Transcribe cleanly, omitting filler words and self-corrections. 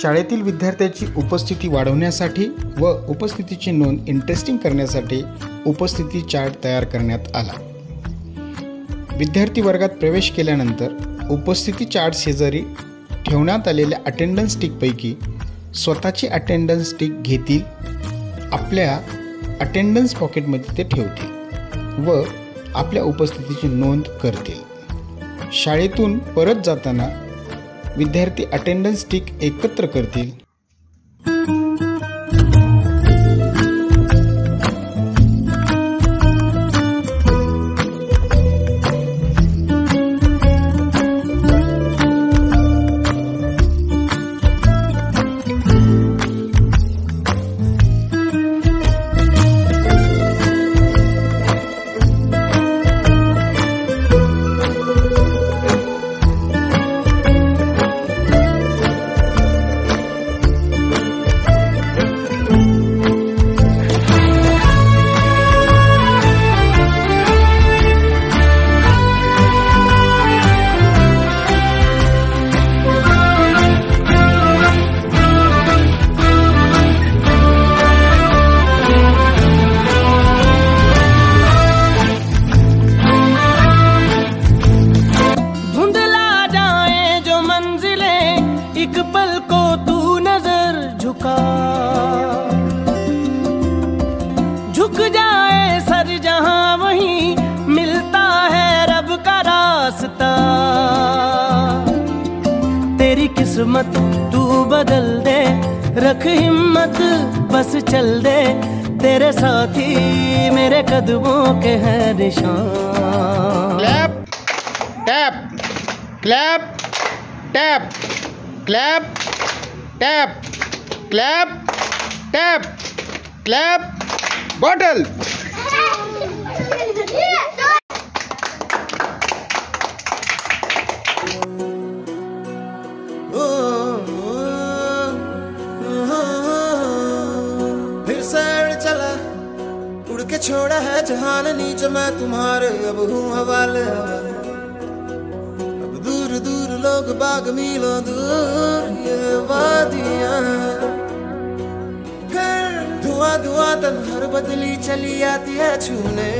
शाळेतील विद्यार्थ्याची उपस्थिती वाढवण्यासाठी व उपस्थितीची नोंद इंटरेस्टिंग करण्यासाठी उपस्थिती चार्ट तयार करण्यात आला। विद्यार्थी वर्गात प्रवेश केल्यानंतर उपस्थिती चार्ट शेजारी ठेवण्यात आलेल्या अटेंडन्स स्टिकपैकी स्वतःची अटेंडन्स स्टिक घेतील, आपल्या अटेंडन्स पॉकेटमध्ये ते ठेवतील व आपल्या उपस्थितीची नोंद करतील। शाळेतून परत जाताना विद्यार्थी अटेंडन्स स्टिक एकत्र करतील। एक पल को तू नजर झुक जाए सर जहां वहीं मिलता है रब का रास्ता। तेरी किस्मत तू बदल दे, रख हिम्मत बस चल दे, तेरे साथी मेरे कदमों के हैं निशान। Clap tap clap tap clap tap clap tap clap bottle. फिर सैर चला उड़ के छोड़ा है जहान नीचे, मैं तुम्हारे अब हूँ हवाले। दूर दूर लोग बाग मीलों दूर ये वादियां, फिर धुआं धुआं तन्हार बदली चली आती है छूने।